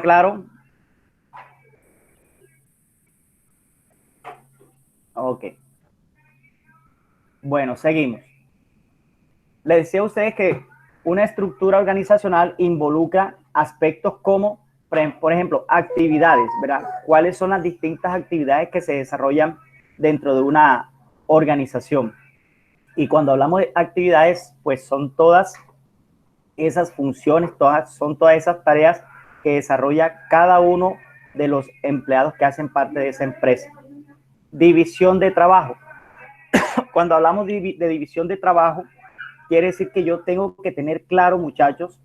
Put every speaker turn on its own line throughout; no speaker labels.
claro? Ok. Bueno, seguimos. Les decía a ustedes que una estructura organizacional involucra aspectos como, por ejemplo, actividades, ¿verdad? ¿Cuáles son las distintas actividades que se desarrollan dentro de una organización? Y cuando hablamos de actividades, pues son todas esas funciones, son todas esas tareas que desarrolla cada uno de los empleados que hacen parte de esa empresa. División de trabajo. Cuando hablamos de división de trabajo, quiere decir que yo tengo que tener claro, muchachos,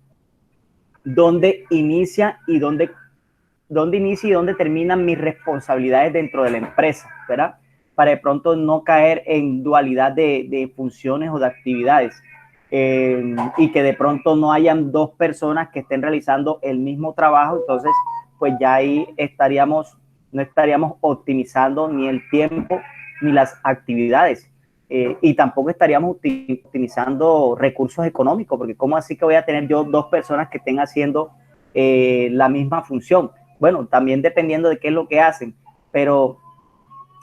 dónde inicia y dónde terminan mis responsabilidades dentro de la empresa, ¿verdad? Para de pronto no caer en dualidad de funciones o de actividades. Y que de pronto no hayan dos personas que estén realizando el mismo trabajo, entonces pues ya ahí no estaríamos optimizando ni el tiempo ni las actividades. Y tampoco estaríamos optimizando recursos económicos, porque ¿cómo así que voy a tener yo dos personas que estén haciendo la misma función? Bueno, también dependiendo de qué es lo que hacen, pero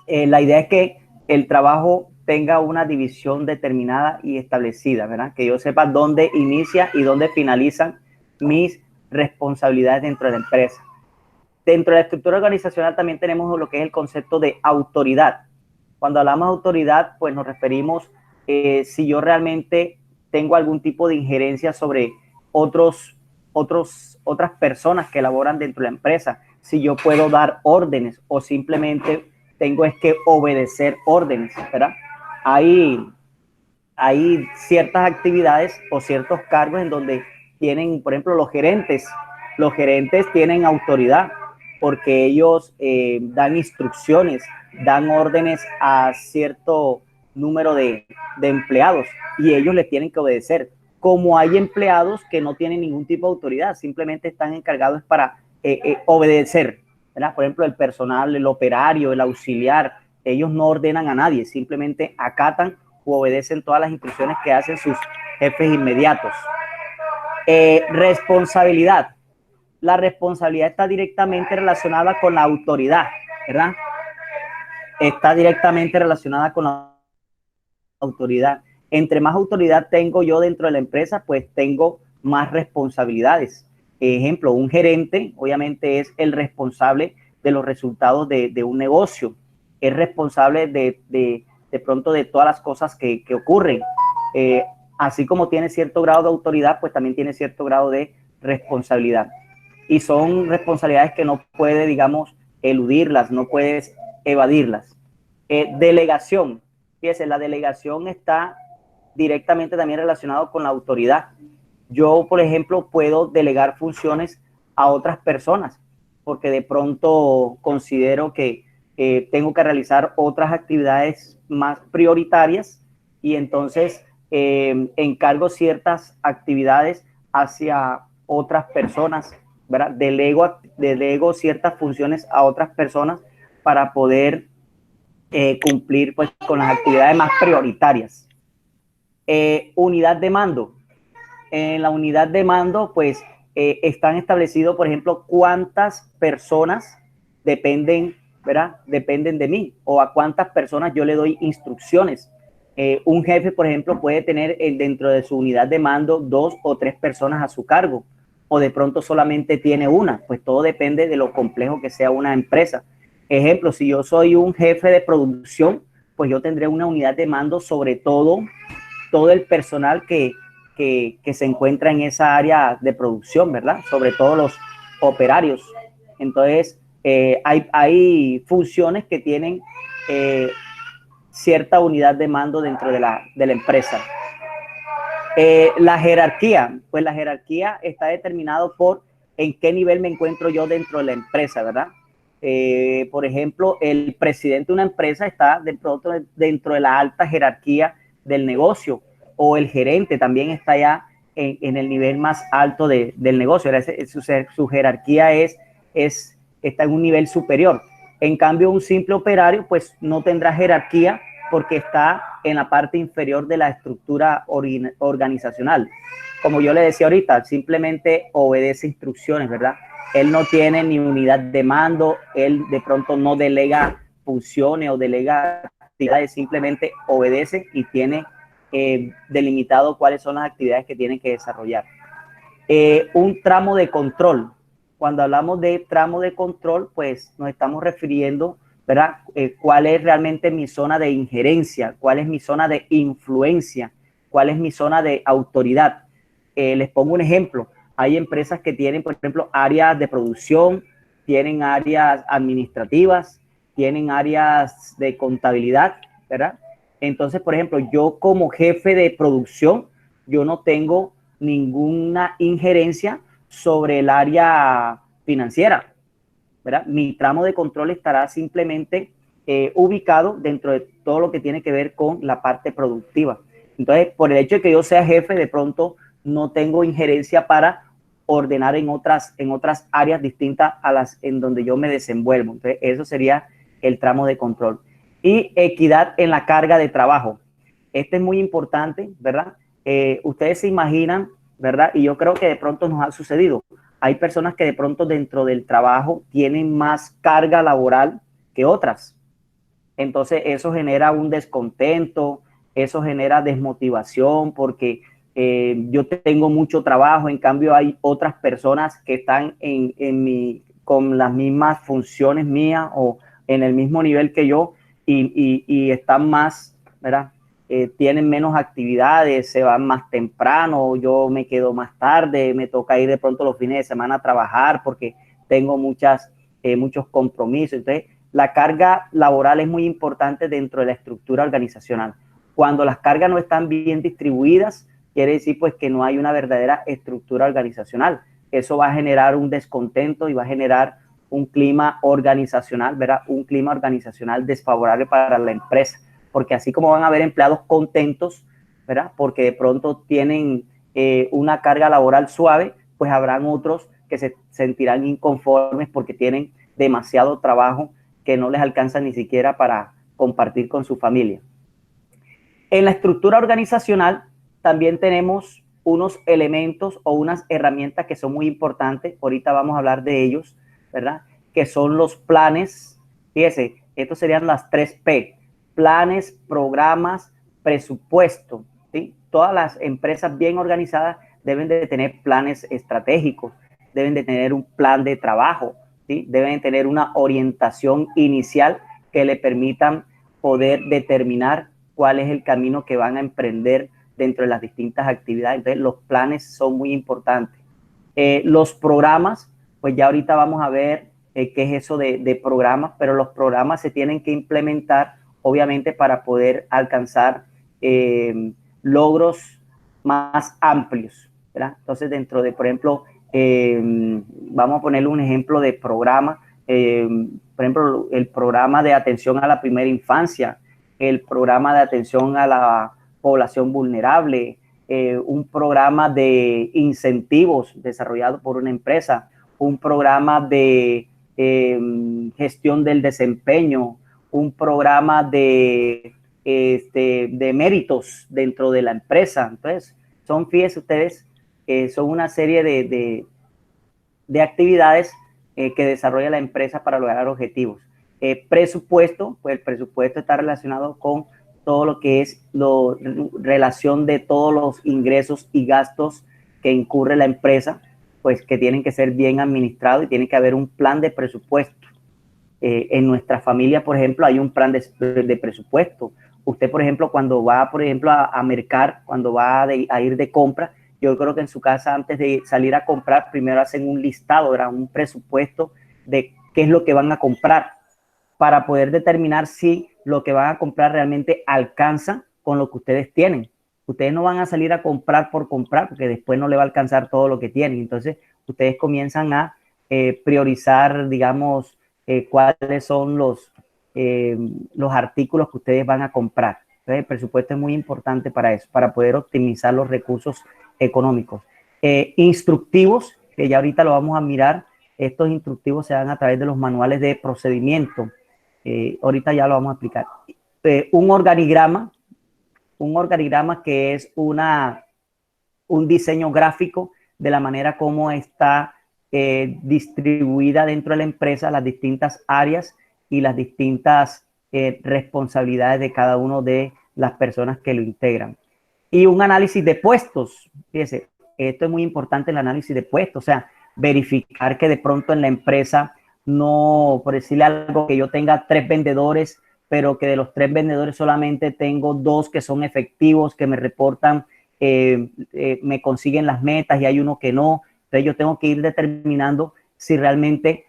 la idea es que el trabajo tenga una división determinada y establecida, ¿verdad? Que yo sepa dónde inicia y dónde finalizan mis responsabilidades dentro de la empresa. Dentro de la estructura organizacional también tenemos lo que es el concepto de autoridad. Cuando hablamos de autoridad, pues nos referimos si yo realmente tengo algún tipo de injerencia sobre otras personas que laboran dentro de la empresa, si yo puedo dar órdenes o simplemente tengo es que obedecer órdenes, ¿verdad? Hay, hay ciertas actividades o ciertos cargos en donde tienen, por ejemplo, los gerentes tienen autoridad porque ellos dan instrucciones, dan órdenes a cierto número de empleados y ellos les tienen que obedecer. Como hay empleados que no tienen ningún tipo de autoridad, simplemente están encargados para obedecer, ¿verdad? Por ejemplo, el personal, el operario, el auxiliar, ellos no ordenan a nadie, simplemente acatan o obedecen todas las instrucciones que hacen sus jefes inmediatos. Responsabilidad. La responsabilidad está directamente relacionada con la autoridad, ¿verdad? Está directamente relacionada con la autoridad. Entre más autoridad tengo yo dentro de la empresa, pues tengo más responsabilidades. Ejemplo, un gerente obviamente es el responsable de los resultados de un negocio, es responsable de pronto de todas las cosas que ocurren. Así como tiene cierto grado de autoridad, pues también tiene cierto grado de responsabilidad. Y son responsabilidades que no puede, digamos, eludirlas, no puedes evadirlas. Delegación. Fíjese, la delegación está directamente también relacionado con la autoridad. Yo, por ejemplo, puedo delegar funciones a otras personas porque de pronto considero que tengo que realizar otras actividades más prioritarias y entonces encargo ciertas actividades hacia otras personas, ¿verdad? Delego ciertas funciones a otras personas para poder cumplir pues con las actividades más prioritarias. Unidad de mando. En la unidad de mando, pues están establecidos, por ejemplo, cuántas personas dependen, ¿verdad? Dependen de mí o a cuántas personas yo le doy instrucciones. Un jefe, por ejemplo, puede tener dentro de su unidad de mando 2 o 3 personas a su cargo o de pronto solamente tiene una, pues todo depende de lo complejo que sea una empresa. Ejemplo, si yo soy un jefe de producción, pues yo tendré una unidad de mando sobre todo el personal que se encuentra en esa área de producción, ¿verdad? Sobre todo los operarios. Entonces, hay funciones que tienen cierta unidad de mando dentro de la empresa. La jerarquía, pues la jerarquía está determinado por en qué nivel me encuentro yo dentro de la empresa, ¿verdad? Por ejemplo, el presidente de una empresa está dentro de la alta jerarquía del negocio o el gerente también está ya en el nivel más alto del negocio. Su jerarquía está en un nivel superior. En cambio, un simple operario pues no tendrá jerarquía porque está en la parte inferior de la estructura organizacional. Como yo le decía ahorita, simplemente obedece instrucciones, ¿verdad? él no tiene ni unidad de mando, él de pronto no delega funciones o delega actividades, simplemente obedece y tiene delimitado cuáles son las actividades que tienen que desarrollar. Un tramo de control. Cuando hablamos de tramo de control, pues nos estamos refiriendo, ¿verdad? ¿Cuál es realmente mi zona de injerencia? ¿Cuál es mi zona de influencia? ¿Cuál es mi zona de autoridad? Les pongo un ejemplo. Hay empresas que tienen, por ejemplo, áreas de producción, tienen áreas administrativas, tienen áreas de contabilidad, ¿verdad? Entonces, por ejemplo, yo como jefe de producción, yo no tengo ninguna injerencia sobre el área financiera, ¿verdad? Mi tramo de control estará simplemente ubicado dentro de todo lo que tiene que ver con la parte productiva. Entonces, por el hecho de que yo sea jefe, de pronto no tengo injerencia para ordenar en otras áreas distintas a las en donde yo me desenvuelvo. Entonces, eso sería el tramo de control. Y equidad en la carga de trabajo. Este es muy importante, ¿verdad? Ustedes se imaginan, ¿verdad? Y yo creo que de pronto nos ha sucedido. Hay personas que de pronto dentro del trabajo tienen más carga laboral que otras. Entonces eso genera un descontento, eso genera desmotivación porque yo tengo mucho trabajo, en cambio hay otras personas que están con las mismas funciones mías o en el mismo nivel que yo y están más, ¿verdad? Tienen menos actividades, se van más temprano, yo me quedo más tarde, me toca ir de pronto los fines de semana a trabajar porque tengo muchos compromisos. Entonces, la carga laboral es muy importante dentro de la estructura organizacional. Cuando las cargas no están bien distribuidas, quiere decir pues que no hay una verdadera estructura organizacional. Eso va a generar un descontento y va a generar un clima organizacional, ¿verdad? Un clima organizacional desfavorable para la empresa, porque así como van a haber empleados contentos, ¿verdad? Porque de pronto tienen una carga laboral suave, pues habrán otros que se sentirán inconformes porque tienen demasiado trabajo que no les alcanza ni siquiera para compartir con su familia. En la estructura organizacional también tenemos unos elementos o unas herramientas que son muy importantes. Ahorita vamos a hablar de ellos, ¿verdad? Que son los planes. Fíjese, estos serían las 3P. Planes, programas, presupuesto. ¿Sí? Todas las empresas bien organizadas deben de tener planes estratégicos, deben de tener un plan de trabajo, ¿sí? Deben tener una orientación inicial que le permitan poder determinar cuál es el camino que van a emprender dentro de las distintas actividades. Entonces, los planes son muy importantes. Los programas, pues ya ahorita vamos a ver qué es eso de programas, pero los programas se tienen que implementar, obviamente, para poder alcanzar logros más amplios, ¿verdad? Entonces, dentro de, por ejemplo, vamos a ponerle un ejemplo de programa, por ejemplo, el programa de atención a la primera infancia, el programa de atención a la población vulnerable, un programa de incentivos desarrollado por una empresa, un programa de gestión del desempeño, un programa de méritos dentro de la empresa. Entonces, fíjense ustedes, son una serie de actividades que desarrolla la empresa para lograr objetivos. Presupuesto, pues el presupuesto está relacionado con todo lo que es relación de todos los ingresos y gastos que incurre la empresa, pues que tienen que ser bien administrados y tiene que haber un plan de presupuesto. En nuestra familia, por ejemplo, hay un plan de presupuesto. Usted, por ejemplo, cuando va, por ejemplo, a mercar, cuando va a ir de compra, yo creo que en su casa, antes de salir a comprar, primero hacen un listado, ¿verdad? Un presupuesto de qué es lo que van a comprar para poder determinar si lo que van a comprar realmente alcanza con lo que ustedes tienen. Ustedes no van a salir a comprar por comprar, porque después no le va a alcanzar todo lo que tienen. Entonces, ustedes comienzan a priorizar, digamos, cuáles son los artículos que ustedes van a comprar. Entonces, el presupuesto es muy importante para eso, para poder optimizar los recursos económicos. Instructivos, que ya ahorita lo vamos a mirar. Estos instructivos se dan a través de los manuales de procedimiento. Ahorita ya lo vamos a explicar. Un organigrama que es un diseño gráfico de la manera como está distribuida dentro de la empresa, las distintas áreas y las distintas responsabilidades de cada una de las personas que lo integran. Y un análisis de puestos, fíjese, esto es muy importante, el análisis de puestos, o sea, verificar que de pronto en la empresa no, por decirle algo, que yo tenga 3 vendedores, pero que de los 3 vendedores solamente tengo 2 que son efectivos, que me reportan, me consiguen las metas y hay uno que no. Entonces yo tengo que ir determinando si realmente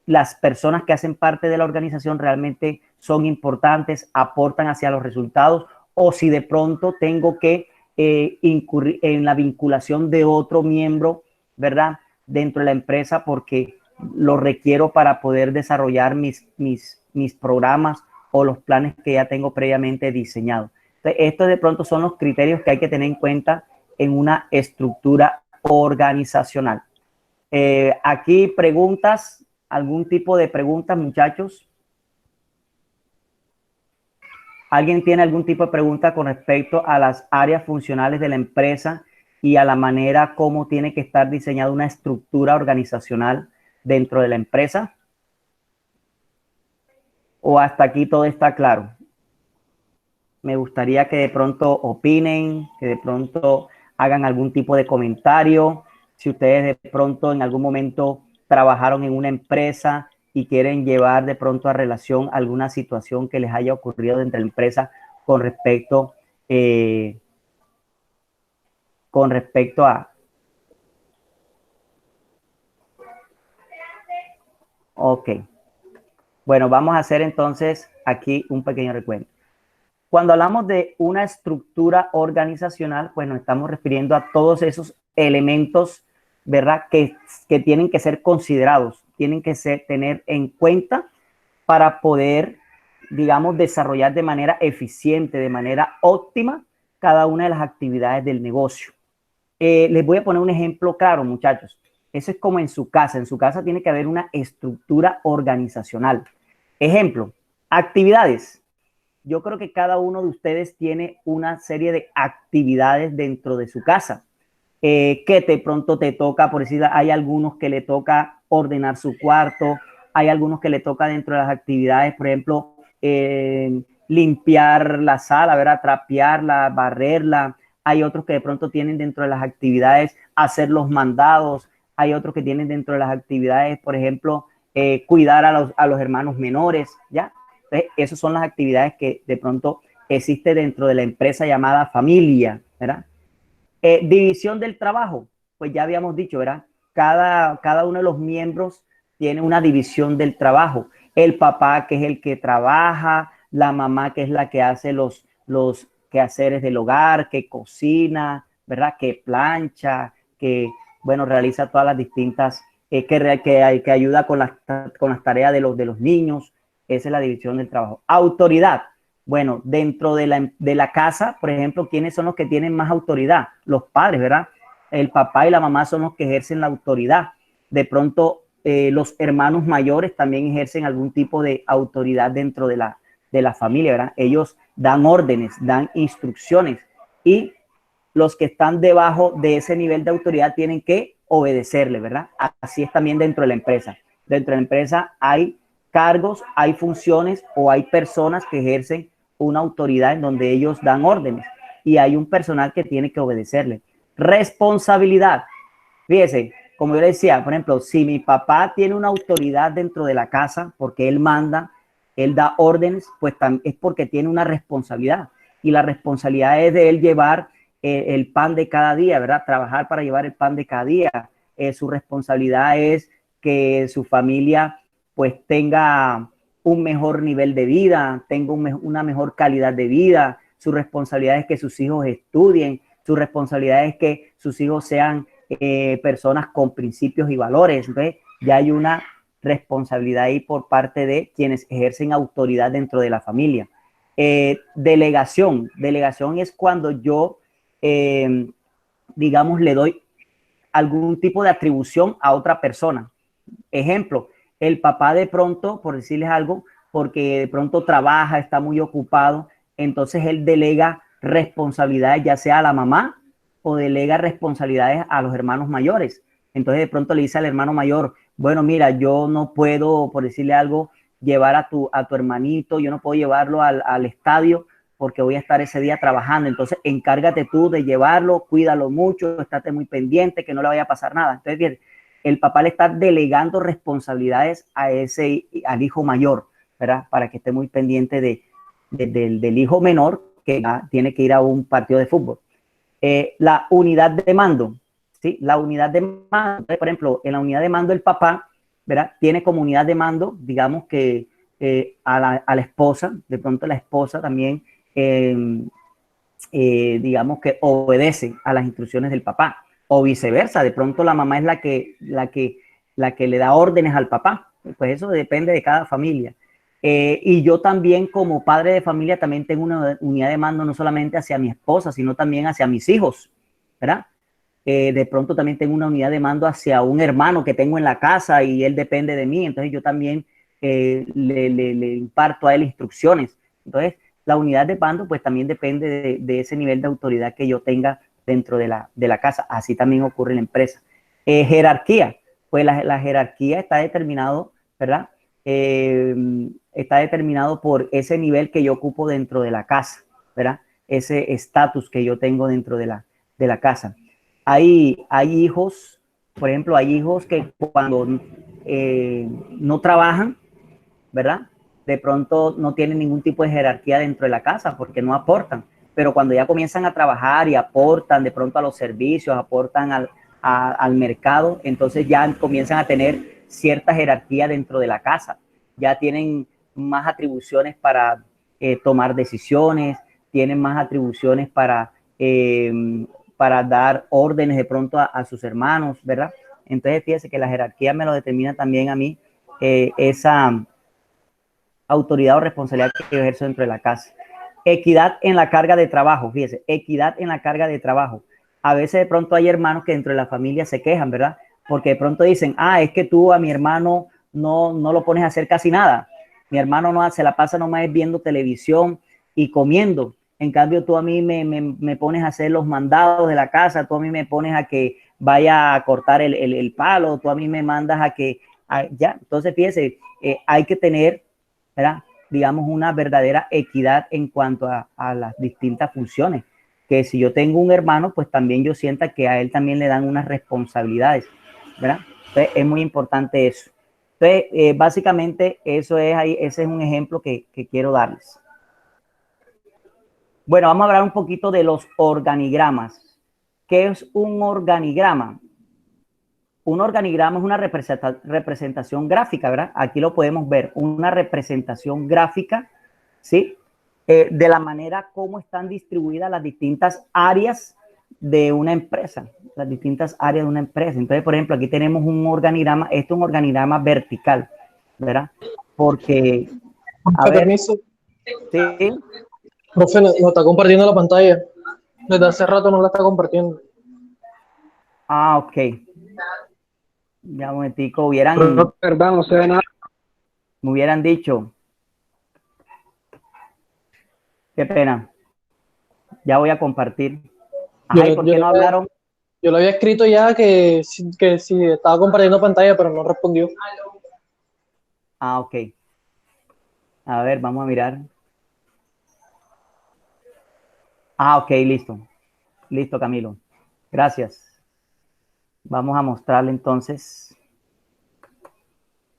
las personas que hacen parte de la organización realmente son importantes, aportan hacia los resultados, o si de pronto tengo que incurrir en la vinculación de otro miembro, ¿verdad? Dentro de la empresa porque lo requiero para poder desarrollar mis programas o los planes que ya tengo previamente diseñados. Entonces, estos de pronto son los criterios que hay que tener en cuenta en una estructura organizacional. Aquí preguntas, algún tipo de preguntas, muchachos. ¿Alguien tiene algún tipo de pregunta con respecto a las áreas funcionales de la empresa y a la manera como tiene que estar diseñada una estructura organizacional dentro de la empresa? ¿O hasta aquí todo está claro? Me gustaría que de pronto opinen, que de pronto hagan algún tipo de comentario. Si ustedes de pronto en algún momento trabajaron en una empresa y quieren llevar de pronto a relación alguna situación que les haya ocurrido dentro de la empresa con respecto, a... Ok. Bueno, vamos a hacer entonces aquí un pequeño recuento. Cuando hablamos de una estructura organizacional, pues nos estamos refiriendo a todos esos elementos, ¿verdad? Que tienen que ser considerados, tienen que tener en cuenta para poder, digamos, desarrollar de manera eficiente, de manera óptima, cada una de las actividades del negocio. Les voy a poner un ejemplo claro, muchachos. Eso es como en su casa. En su casa tiene que haber una estructura organizacional. Ejemplo, actividades. Yo creo que cada uno de ustedes tiene una serie de actividades dentro de su casa. Que de pronto te toca, por decir, hay algunos que le toca ordenar su cuarto, hay algunos que le toca dentro de las actividades, por ejemplo, limpiar la sala, ¿verdad? Trapearla, barrerla. Hay otros que de pronto tienen dentro de las actividades hacer los mandados. Hay otros que tienen dentro de las actividades, por ejemplo, cuidar a los hermanos menores, ¿ya? Entonces, esas son las actividades que de pronto existe dentro de la empresa llamada familia, ¿verdad? División del trabajo, pues ya habíamos dicho, ¿verdad? Cada uno de los miembros tiene una división del trabajo. El papá, que es el que trabaja, la mamá, que es la que hace los quehaceres del hogar, que cocina, ¿verdad? Que plancha, que, bueno, realiza todas las distintas, que ayuda con las tareas de los niños. Esa es la división del trabajo. Autoridad. Bueno, dentro de la casa, por ejemplo, ¿quiénes son los que tienen más autoridad? Los padres, ¿verdad? El papá y la mamá son los que ejercen la autoridad. De pronto, los hermanos mayores también ejercen algún tipo de autoridad dentro de la familia, ¿verdad? Ellos dan órdenes, dan instrucciones y los que están debajo de ese nivel de autoridad tienen que obedecerle, ¿verdad? Así es también dentro de la empresa. Dentro de la empresa hay cargos, hay funciones o hay personas que ejercen una autoridad en donde ellos dan órdenes y hay un personal que tiene que obedecerle. Responsabilidad. Fíjese, como yo le decía, por ejemplo, si mi papá tiene una autoridad dentro de la casa porque él manda, él da órdenes, pues es porque tiene una responsabilidad y la responsabilidad es de él llevar el pan de cada día, ¿verdad? Trabajar para llevar el pan de cada día. Su responsabilidad es que su familia pues tenga un mejor nivel de vida, tenga una mejor calidad de vida. Su responsabilidad es que sus hijos estudien, su responsabilidad es que sus hijos sean personas con principios y valores. Entonces, ya hay una responsabilidad ahí por parte de quienes ejercen autoridad dentro de la familia. Delegación. Delegación es cuando yo, digamos, le doy algún tipo de atribución a otra persona. Ejemplo, el papá de pronto, por decirles algo, porque de pronto trabaja, está muy ocupado, entonces él delega responsabilidades ya sea a la mamá o delega responsabilidades a los hermanos mayores. Entonces de pronto le dice al hermano mayor, bueno, mira, yo no puedo, por decirle algo, llevar a tu hermanito, yo no puedo llevarlo al estadio porque voy a estar ese día trabajando. Entonces encárgate tú de llevarlo, cuídalo mucho, estate muy pendiente, que no le vaya a pasar nada. Entonces, bien, el papá le está delegando responsabilidades al hijo mayor, ¿verdad? Para que esté muy pendiente del hijo menor que tiene que ir a un partido de fútbol. La unidad de mando, ¿sí? La unidad de mando, por ejemplo, en la unidad de mando el papá, ¿verdad? Tiene como unidad de mando, digamos que a la esposa, de pronto la esposa también, digamos que obedece a las instrucciones del papá, o viceversa, de pronto la mamá es la que le da órdenes al papá, pues eso depende de cada familia. Y yo también como padre de familia también tengo una unidad de mando no solamente hacia mi esposa, sino también hacia mis hijos, ¿verdad? De pronto también tengo una unidad de mando hacia un hermano que tengo en la casa y él depende de mí, entonces yo también le imparto a él instrucciones. Entonces, la unidad de mando pues también depende de ese nivel de autoridad que yo tenga dentro de la casa. Así también ocurre en la empresa. Jerarquía, pues la jerarquía está determinado, ¿verdad? Está determinado por ese nivel que yo ocupo dentro de la casa, ¿verdad? Ese estatus que yo tengo dentro de la casa. Hay hijos, por ejemplo, hay hijos que cuando no trabajan, ¿verdad? De pronto no tienen ningún tipo de jerarquía dentro de la casa porque no aportan, pero cuando ya comienzan a trabajar y aportan de pronto a los servicios, aportan al mercado, entonces ya comienzan a tener cierta jerarquía dentro de la casa, ya tienen más atribuciones para tomar decisiones, tienen más atribuciones para dar órdenes de pronto a sus hermanos, ¿verdad? Entonces fíjese que la jerarquía me lo determina también a mí esa autoridad o responsabilidad que yo ejerzo dentro de la casa. Equidad en la carga de trabajo, fíjese, equidad en la carga de trabajo. A veces de pronto hay hermanos que dentro de la familia se quejan, ¿verdad? Porque de pronto dicen, es que tú a mi hermano no lo pones a hacer casi nada. Mi hermano no se la pasa nomás viendo televisión y comiendo. En cambio, tú a mí me pones a hacer los mandados de la casa, tú a mí me pones a que vaya a cortar el palo, tú a mí me mandas a que, ya. Entonces, fíjese, hay que tener, ¿verdad? Digamos, una verdadera equidad en cuanto a las distintas funciones. Que si yo tengo un hermano, pues también yo sienta que a él también le dan unas responsabilidades, ¿verdad? Entonces, es muy importante eso. Entonces, básicamente, eso es ahí, ese es un ejemplo que quiero darles. Bueno, vamos a hablar un poquito de los organigramas. ¿Qué es un organigrama? Un organigrama es una representación gráfica, ¿verdad? Aquí lo podemos ver, una representación gráfica, ¿sí? De la manera como están distribuidas las distintas áreas de una empresa, las distintas áreas de una empresa. Entonces, por ejemplo, aquí tenemos un organigrama, esto es un organigrama vertical, ¿verdad? Porque, a ver,
permiso.
sí.
Profe, no está compartiendo la pantalla. Desde hace rato no la está compartiendo.
Ok. Ya un momentico,
Perdón, no se ve nada.
me hubieran dicho. Qué pena. Ya voy a compartir. Ajá, ¿y por qué no hablaron?
Yo le había escrito ya que si estaba compartiendo pantalla, pero no respondió.
Ok. A ver, vamos a mirar. Ok, listo. Listo, Camilo. Gracias. Vamos a mostrarle entonces.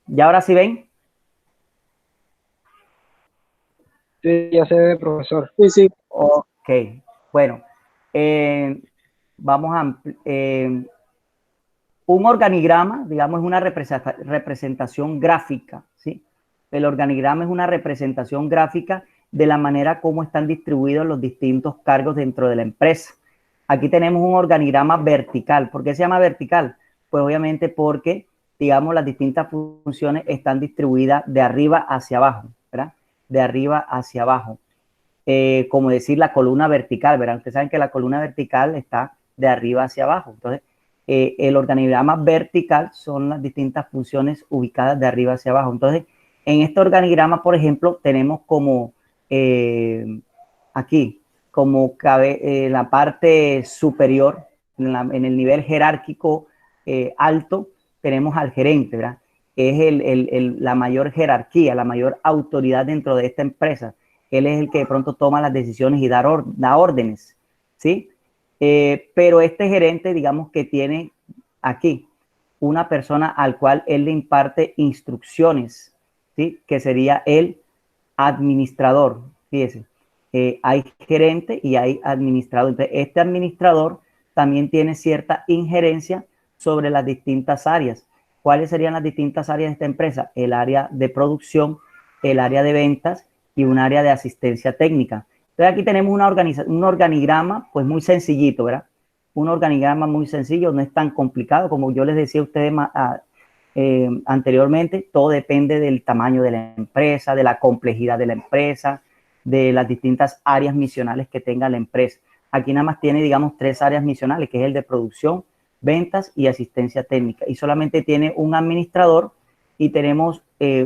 ¿Ya ahora sí ven?
Sí, ya se ve, profesor.
Sí, sí.
Ok. Bueno, vamos a... un organigrama, digamos, es una representación gráfica, ¿sí? El organigrama es una representación gráfica de la manera como están distribuidos los distintos cargos dentro de la empresa. Aquí tenemos un organigrama vertical. ¿Por qué se llama vertical? Pues obviamente porque, digamos, las distintas funciones están distribuidas de arriba hacia abajo, ¿verdad? De arriba hacia abajo. Como decir la columna vertical, ¿verdad? Ustedes saben que la columna vertical está de arriba hacia abajo. Entonces, el organigrama vertical son las distintas funciones ubicadas de arriba hacia abajo. Entonces, en este organigrama, por ejemplo, tenemos como aquí, como la parte superior, en el nivel jerárquico, alto tenemos al gerente, ¿verdad? Es la mayor jerarquía, la mayor autoridad dentro de esta empresa. Él es el que de pronto toma las decisiones y da órdenes, ¿sí? Pero este gerente, digamos que tiene aquí una persona al cual él le imparte instrucciones, ¿sí? Que sería el administrador. Fíjese, hay gerente y hay administrador. Entonces, este administrador también tiene cierta injerencia sobre las distintas áreas. ¿Cuáles serían las distintas áreas de esta empresa? El área de producción, el área de ventas y un área de asistencia técnica. Entonces, aquí tenemos un organigrama, pues muy sencillito, ¿verdad? Un organigrama muy sencillo, no es tan complicado como yo les decía a ustedes anteriormente. Todo depende del tamaño de la empresa, de la complejidad de la empresa, de las distintas áreas misionales que tenga la empresa. Aquí nada más tiene, digamos, 3 áreas misionales, que es el de producción, ventas y asistencia técnica. Y solamente tiene un administrador y tenemos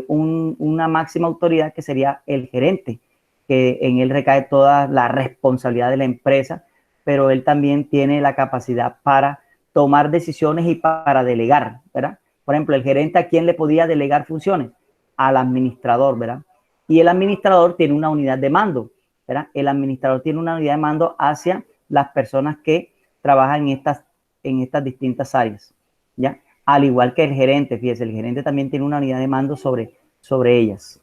una máxima autoridad que sería el gerente, que en él recae toda la responsabilidad de la empresa, pero él también tiene la capacidad para tomar decisiones y para delegar, ¿verdad? Por ejemplo, el gerente, ¿a quién le podía delegar funciones? Al administrador, ¿verdad? Y el administrador tiene una unidad de mando, ¿verdad? El administrador tiene una unidad de mando hacia las personas que trabajan en estas distintas áreas, ¿ya? Al igual que el gerente, fíjese, el gerente también tiene una unidad de mando sobre ellas.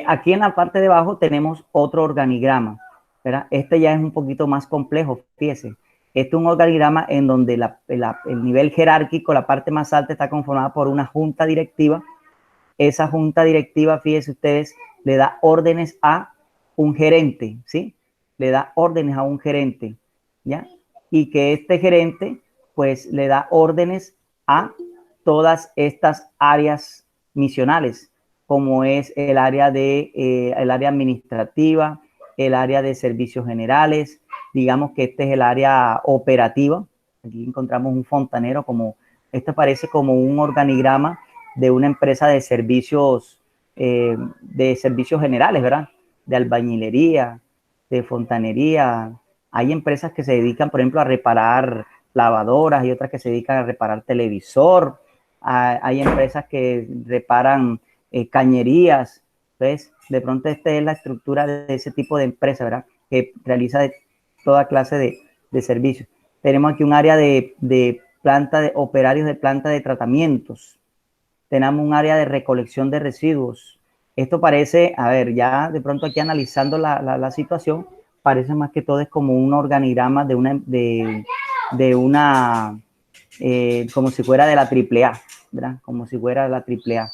Aquí en la parte de abajo tenemos otro organigrama, ¿verdad? Este ya es un poquito más complejo, fíjese. Este es un organigrama en donde el nivel jerárquico, la parte más alta, está conformada por una junta directiva. Esa junta directiva, fíjense ustedes, le da órdenes a un gerente, ¿sí? Le da órdenes a un gerente, ¿ya? Y que este gerente, pues, le da órdenes a todas estas áreas misionales, como es el área administrativa, el área de servicios generales. Digamos que este es el área operativa. Aquí encontramos un fontanero, esto parece como un organigrama de una empresa de servicios generales, ¿verdad? De albañilería, de fontanería. Hay empresas que se dedican, por ejemplo, a reparar lavadoras, y otras que se dedican a reparar televisor. Hay empresas que reparan cañerías. Entonces, de pronto esta es la estructura de ese tipo de empresa, ¿verdad? Que realiza toda clase de servicios. Tenemos aquí un área de operarios de planta de tratamientos. Tenemos un área de recolección de residuos. Esto parece, a ver, ya de pronto aquí analizando la situación, parece más que todo es como un organigrama como si fuera de la AAA, ¿verdad? Como si fuera de la AAA.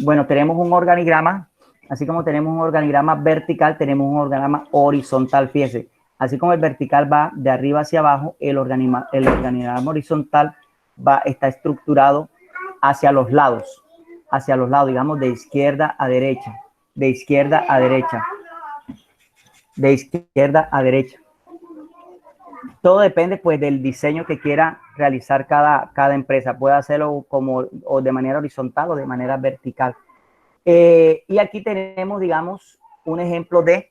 Bueno, tenemos un organigrama, así como tenemos un organigrama vertical, tenemos un organigrama horizontal, fíjese. Así como el vertical va de arriba hacia abajo, el organigrama horizontal está estructurado hacia los lados, digamos, de izquierda a derecha, de izquierda a derecha, de izquierda a derecha. Todo depende, pues, del diseño que quiera realizar cada empresa. Puede hacerlo o de manera horizontal o de manera vertical. Y aquí tenemos, digamos, un ejemplo de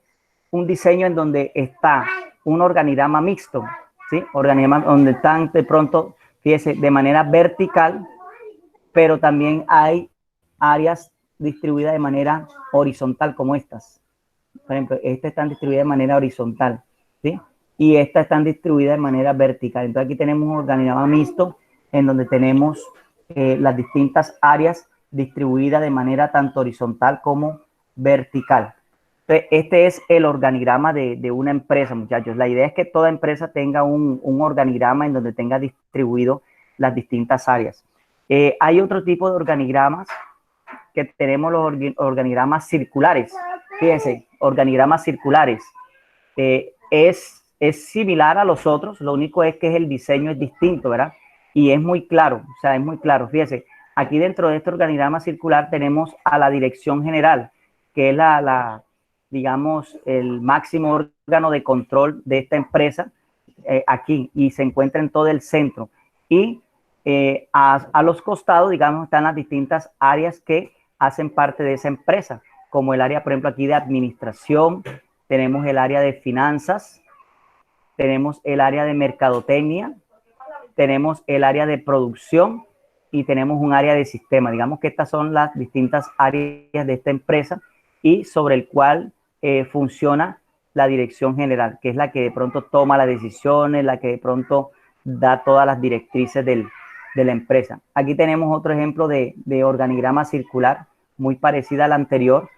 un diseño en donde está un organigrama mixto, ¿sí? Organigrama donde están de pronto, fíjese, de manera vertical, pero también hay áreas distribuidas de manera horizontal como estas. Por ejemplo, estas están distribuidas de manera horizontal, ¿sí? Y estas están distribuidas de manera vertical. Entonces aquí tenemos un organigrama mixto en donde tenemos las distintas áreas distribuidas de manera tanto horizontal como vertical. Entonces, este es el organigrama de una empresa, muchachos. La idea es que toda empresa tenga un organigrama en donde tenga distribuido las distintas áreas. Hay otro tipo de organigramas que tenemos, los organigramas circulares. Fíjense, organigramas circulares. Es similar a los otros, lo único es que el diseño es distinto, ¿verdad? Y es muy claro, o sea, es muy claro. Fíjense, aquí dentro de este organigrama circular tenemos a la dirección general, que es digamos, el máximo órgano de control de esta empresa, aquí, y se encuentra en todo el centro. Y a los costados, digamos, están las distintas áreas que hacen parte de esa empresa, como el área, por ejemplo, aquí de administración, tenemos el área de finanzas, tenemos el área de mercadotecnia, tenemos el área de producción y tenemos un área de sistema. Digamos que estas son las distintas áreas de esta empresa y sobre el cual funciona la dirección general, que es la que de pronto toma las decisiones, la que de pronto da todas las directrices de la empresa. Aquí tenemos otro ejemplo de organigrama circular, muy parecida al anterior.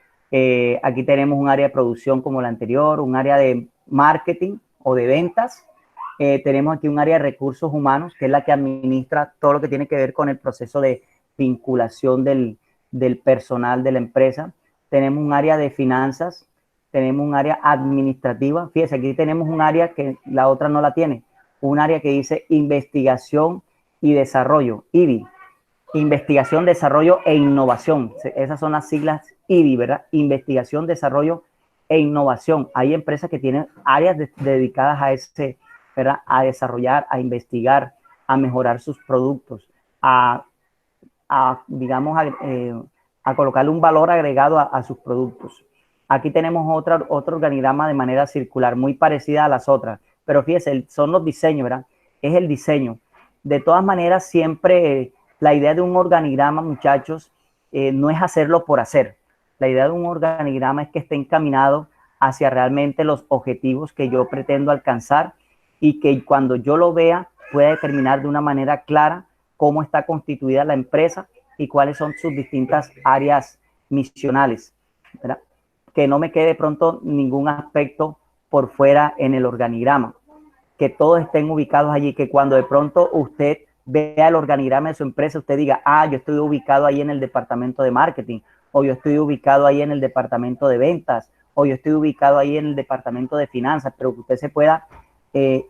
Aquí tenemos un área de producción como la anterior, un área de marketing o de ventas. Tenemos aquí un área de recursos humanos, que es la que administra todo lo que tiene que ver con el proceso de vinculación del personal de la empresa. Tenemos un área de finanzas, tenemos un área administrativa. Fíjense, aquí tenemos un área que la otra no la tiene, un área que dice investigación y desarrollo, IDI. Investigación, desarrollo e innovación. Esas son las siglas IDI, ¿verdad? Investigación, desarrollo e innovación. Hay empresas que tienen áreas dedicadas a ese, ¿verdad? A desarrollar, a investigar, a mejorar sus productos, digamos, a colocarle un valor agregado a sus productos. Aquí tenemos otro organigrama de manera circular, muy parecida a las otras, pero fíjense, son los diseños, ¿verdad? Es el diseño. De todas maneras, siempre la idea de un organigrama, muchachos, no es hacerlo por hacer. La idea de un organigrama es que esté encaminado hacia realmente los objetivos que yo pretendo alcanzar y que cuando yo lo vea pueda determinar de una manera clara cómo está constituida la empresa y cuáles son sus distintas áreas misionales, ¿verdad? Que no me quede de pronto ningún aspecto por fuera en el organigrama, que todos estén ubicados allí, que cuando de pronto usted vea el organigrama de su empresa, usted diga, yo estoy ubicado ahí en el departamento de marketing, o yo estoy ubicado ahí en el departamento de ventas, o yo estoy ubicado ahí en el departamento de finanzas, pero que usted se pueda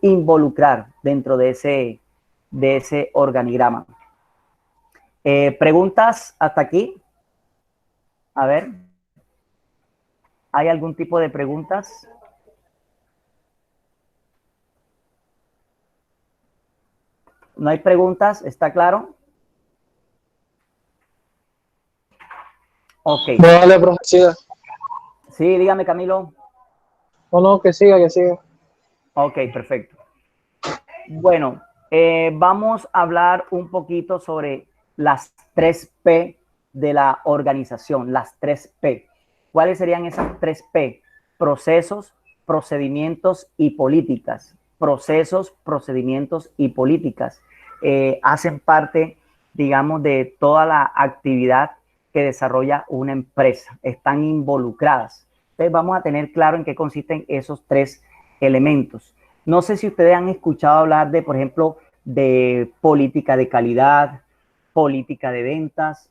involucrar dentro de ese organigrama. ¿Preguntas hasta aquí? A ver. ¿Hay algún tipo de preguntas? ¿No hay preguntas? ¿Está claro? Ok.
Vale, profe, siga.
Sí, dígame, Camilo.
No, que siga, que siga.
Ok, perfecto. Bueno, vamos a hablar un poquito sobre las 3P de la organización, las 3P. ¿Cuáles serían esas 3P? Procesos, procedimientos y políticas. Procesos, procedimientos y políticas. Hacen parte, digamos, de toda la actividad que desarrolla una empresa. Están involucradas. Entonces vamos a tener claro en qué consisten esos 3 elementos. No sé si ustedes han escuchado hablar de, por ejemplo, de política de calidad, política de ventas,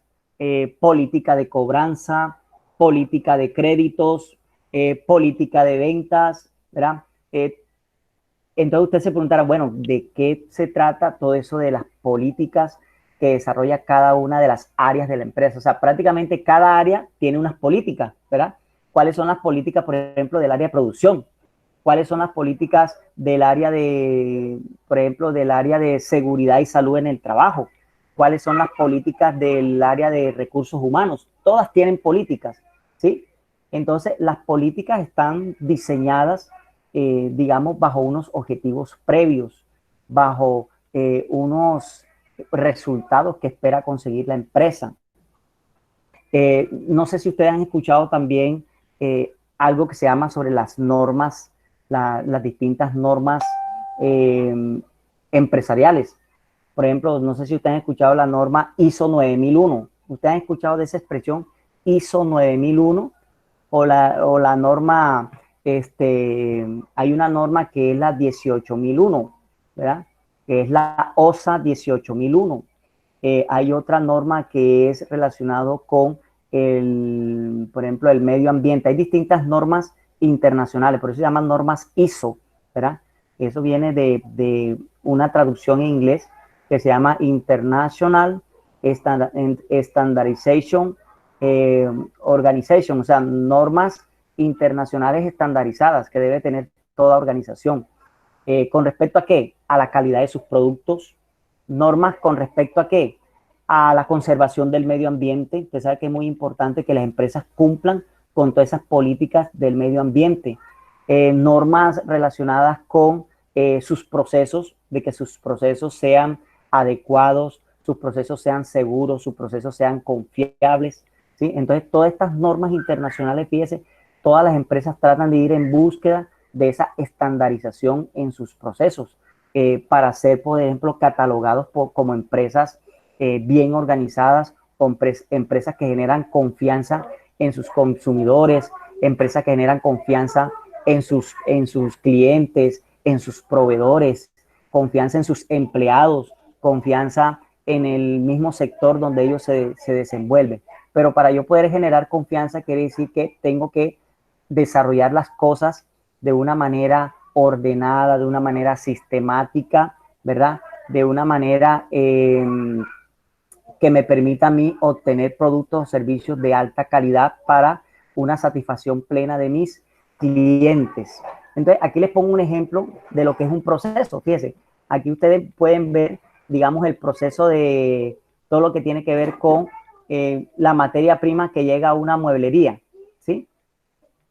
política de cobranza, política de créditos, política de ventas, ¿verdad? Entonces usted se preguntará, bueno, ¿de qué se trata todo eso de las políticas que desarrolla cada una de las áreas de la empresa? O sea, prácticamente cada área tiene unas políticas, ¿verdad? ¿Cuáles son las políticas, por ejemplo, del área de producción? ¿Cuáles son las políticas del área de, por ejemplo, del área de seguridad y salud en el trabajo? ¿Cuáles son las políticas del área de recursos humanos? Todas tienen políticas, ¿sí? Entonces, las políticas están diseñadas, digamos, bajo unos objetivos previos, bajo unos resultados que espera conseguir la empresa. No sé si ustedes han escuchado también algo que se llama sobre las normas, las distintas normas empresariales. Por ejemplo, no sé si ustedes han escuchado la norma ISO 9001. ¿Ustedes han escuchado de esa expresión ISO 9001? O la norma, hay una norma que es la 18001, ¿verdad? Que es la OSA 18001. Hay otra norma que es relacionado con por ejemplo, el medio ambiente. Hay distintas normas internacionales, por eso se llaman normas ISO, ¿verdad? Eso viene de una traducción en inglés que se llama International Standardization Organization, o sea, normas internacionales estandarizadas que debe tener toda organización. ¿Con respecto a qué? A la calidad de sus productos. Normas con respecto a qué? A la conservación del medio ambiente. Usted sabe que es muy importante que las empresas cumplan con todas esas políticas del medio ambiente, normas relacionadas con sus procesos, de que sus procesos sean adecuados, sus procesos sean seguros, sus procesos sean confiables, ¿sí? Entonces, todas estas normas internacionales, fíjese, todas las empresas tratan de ir en búsqueda de esa estandarización en sus procesos para ser, por ejemplo, catalogados como empresas bien organizadas, empresas que generan confianza en sus consumidores, empresas que generan confianza en sus clientes, en sus proveedores, confianza en sus empleados, confianza en el mismo sector donde ellos se desenvuelven. Pero para yo poder generar confianza quiere decir que tengo que desarrollar las cosas de una manera ordenada, de una manera sistemática, ¿verdad? De una manera que me permita a mí obtener productos o servicios de alta calidad para una satisfacción plena de mis clientes. Entonces, aquí les pongo un ejemplo de lo que es un proceso. Fíjense, aquí ustedes pueden ver, digamos, el proceso de todo lo que tiene que ver con la materia prima que llega a una mueblería, ¿sí?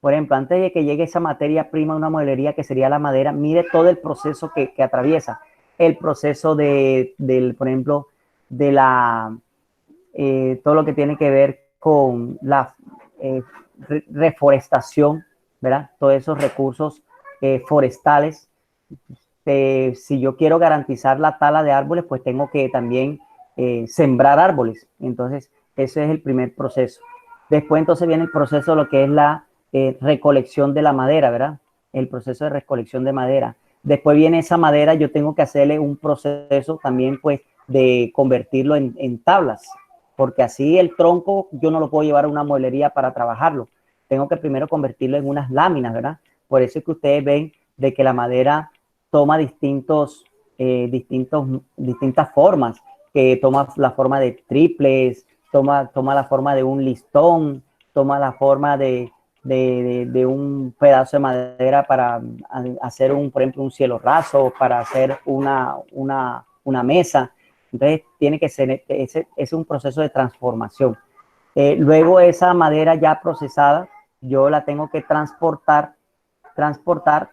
Por ejemplo, antes de que llegue esa materia prima a una mueblería, que sería la madera, mire todo el proceso que atraviesa. El proceso por ejemplo, de todo lo que tiene que ver con la reforestación, ¿verdad? Todos esos recursos forestales. Si yo quiero garantizar la tala de árboles, pues tengo que también sembrar árboles. Entonces, ese es el primer proceso. Después, entonces, viene el proceso de lo que es la recolección de la madera, ¿verdad? El proceso de recolección de madera. Después viene esa madera, yo tengo que hacerle un proceso también, pues, de convertirlo en tablas, porque así el tronco yo no lo puedo llevar a una mueblería para trabajarlo. Tengo que primero convertirlo en unas láminas, ¿verdad? Por eso es que ustedes ven de que la madera toma distintas formas, que toma la forma de triples, toma la forma de un listón, toma la forma de un pedazo de madera para hacer, por ejemplo, un cielo raso, para hacer una mesa. Entonces, tiene que ser, ese es un proceso de transformación. Luego, esa madera ya procesada, yo la tengo que transportar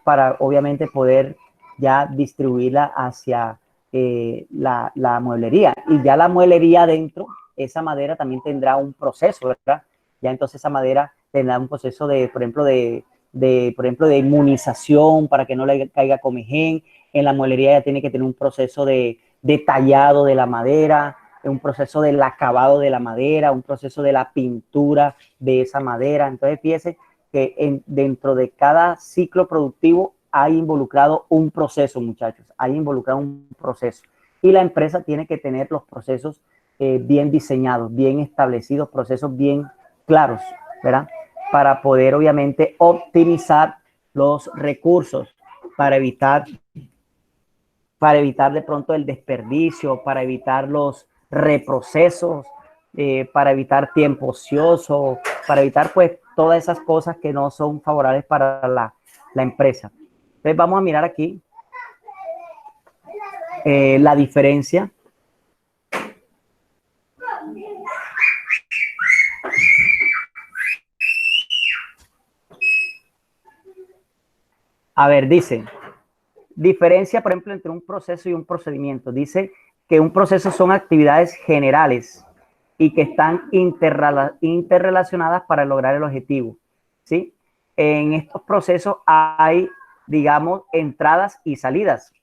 para, obviamente, poder ya distribuirla hacia la mueblería. Y ya la mueblería adentro, esa madera también tendrá un proceso, ¿verdad? Ya entonces esa madera tendrá un proceso por ejemplo, de inmunización para que no le caiga comején. En la mueblería ya tiene que tener un proceso de tallado de la madera, un proceso del acabado de la madera, un proceso de la pintura de esa madera. Entonces, fíjese que dentro de cada ciclo productivo hay involucrado un proceso, muchachos, hay involucrado un proceso. Y la empresa tiene que tener los procesos bien diseñados, bien establecidos, procesos bien claros, ¿verdad? Para poder, obviamente, optimizar los recursos, para evitar de pronto el desperdicio, para evitar los reprocesos, para evitar tiempo ocioso, para evitar pues todas esas cosas que no son favorables para la empresa. Entonces vamos a mirar aquí la diferencia. A ver, dice, diferencia, por ejemplo, entre un proceso y un procedimiento. Dice que un proceso son actividades generales y que están interrelacionadas para lograr el objetivo, ¿sí? En estos procesos hay, digamos, entradas y salidas.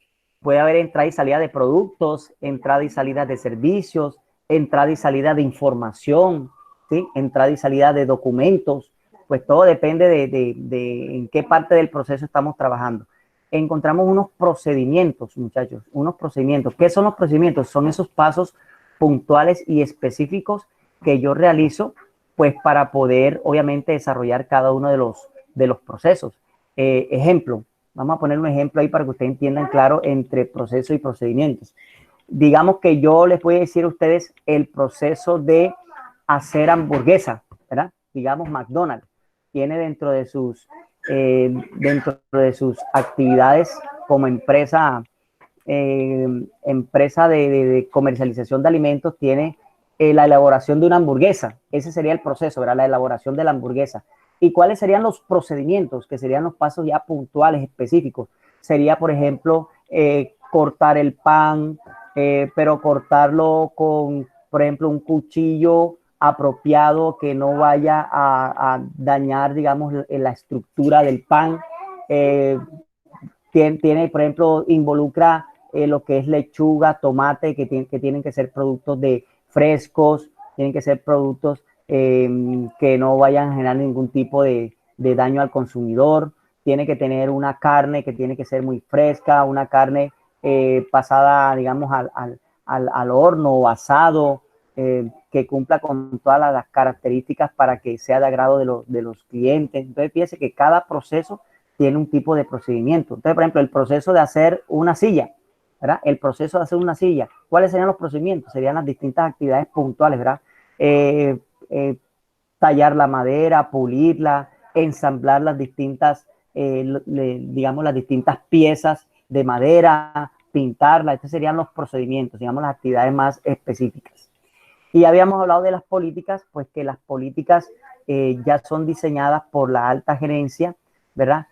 Puede haber entrada y salida de productos, entrada y salida de servicios, entrada y salida de información, ¿sí? Entrada y salida de documentos. Pues todo depende de en qué parte del proceso estamos trabajando. Encontramos unos procedimientos, muchachos, unos procedimientos. ¿Qué son los procedimientos? Son esos pasos puntuales y específicos que yo realizo, pues para poder, obviamente, desarrollar cada uno de los procesos. Ejemplo, vamos a poner un ejemplo ahí para que ustedes entiendan claro entre proceso y procedimientos. Digamos que yo les voy a decir a ustedes el proceso de hacer hamburguesa, ¿verdad? Digamos McDonald's tiene dentro de sus actividades como empresa de comercialización de alimentos, tiene la elaboración de una hamburguesa. Ese sería el proceso, ¿verdad? La elaboración de la hamburguesa. ¿Y cuáles serían los procedimientos? Que serían los pasos ya puntuales, específicos. Sería, por ejemplo, cortar el pan, pero cortarlo con, por ejemplo, un cuchillo apropiado que no vaya a dañar, digamos, la estructura del pan. Tiene, por ejemplo, involucra lo que es lechuga, tomate, que tienen que ser productos frescos, tienen que ser productos que no vayan a generar ningún tipo de daño al consumidor. Tiene que tener una carne que tiene que ser muy fresca, una carne pasada, digamos, al horno o asado, que cumpla con todas las características para que sea de agrado de los clientes. Entonces, fíjese que cada proceso tiene un tipo de procedimiento. Entonces, por ejemplo, el proceso de hacer una silla, ¿verdad? El proceso de hacer una silla. ¿Cuáles serían los procedimientos? Serían las distintas actividades puntuales, ¿verdad? Tallar la madera, pulirla, ensamblar las distintas, digamos, las distintas piezas de madera, pintarla. Estos serían los procedimientos, digamos, las actividades más específicas. Y habíamos hablado de las políticas, pues que las políticas ya son diseñadas por la alta gerencia, ¿verdad?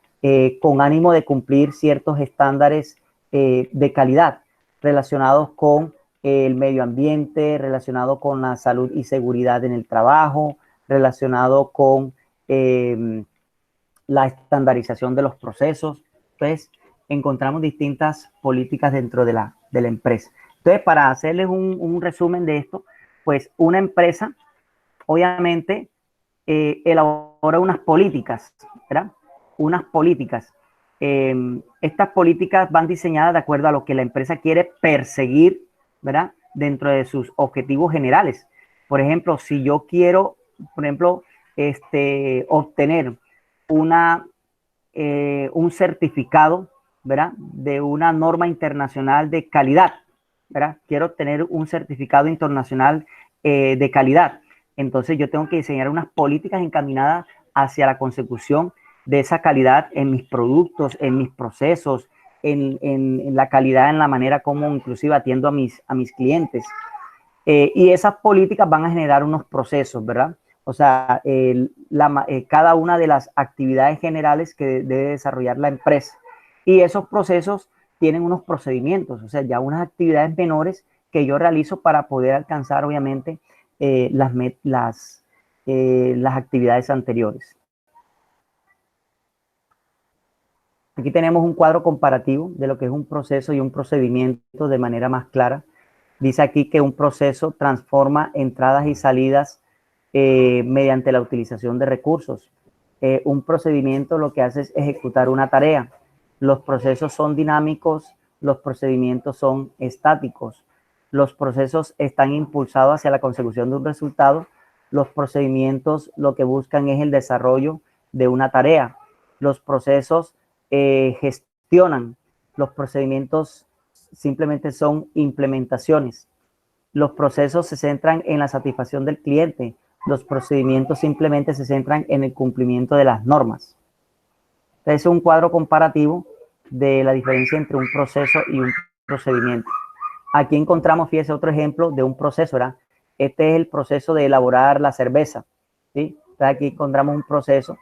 Con ánimo de cumplir ciertos estándares de calidad relacionados con el medio ambiente, relacionado con la salud y seguridad en el trabajo, relacionado con la estandarización de los procesos. Entonces, encontramos distintas políticas dentro de la empresa. Entonces, para hacerles un resumen de esto, pues una empresa, obviamente, elabora unas políticas, ¿verdad? Unas políticas. Estas políticas van diseñadas de acuerdo a lo que la empresa quiere perseguir, ¿verdad? Dentro de sus objetivos generales. Por ejemplo, si yo quiero, por ejemplo, obtener un certificado, ¿verdad? De una norma internacional de calidad, ¿verdad? Quiero obtener un certificado internacional de calidad. Entonces yo tengo que diseñar unas políticas encaminadas hacia la consecución de esa calidad en mis productos, en mis procesos, en la calidad, en la manera como inclusive atiendo a mis clientes. Y esas políticas van a generar unos procesos, ¿verdad? O sea, cada una de las actividades generales que debe desarrollar la empresa. Y esos procesos tienen unos procedimientos, o sea, ya unas actividades menores que yo realizo para poder alcanzar, obviamente, las actividades anteriores. Aquí tenemos un cuadro comparativo de lo que es un proceso y un procedimiento de manera más clara. Dice aquí que un proceso transforma entradas y salidas mediante la utilización de recursos. Un procedimiento lo que hace es ejecutar una tarea. Los procesos son dinámicos, los procedimientos son estáticos. Los procesos están impulsados hacia la consecución de un resultado. Los procedimientos lo que buscan es el desarrollo de una tarea. Los procesos gestionan. Los procedimientos simplemente son implementaciones. Los procesos se centran en la satisfacción del cliente. Los procedimientos simplemente se centran en el cumplimiento de las normas. Este es un cuadro comparativo de la diferencia entre un proceso y un procedimiento. Aquí encontramos, fíjese, otro ejemplo de un proceso, ¿verdad? Este es el proceso de elaborar la cerveza, ¿sí? Entonces aquí encontramos un proceso.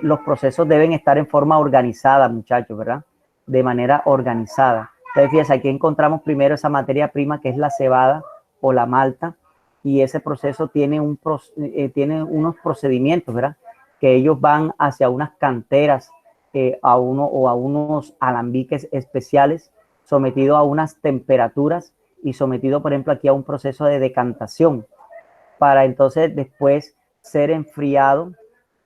Los procesos deben estar en forma organizada, muchachos, ¿verdad? De manera organizada. Entonces, fíjense, aquí encontramos primero esa materia prima que es la cebada o la malta, y ese proceso tiene unos procedimientos, ¿verdad? Que ellos van hacia unas canteras a unos alambiques especiales, sometido a unas temperaturas y sometido, por ejemplo, aquí a un proceso de decantación, para entonces después ser enfriado,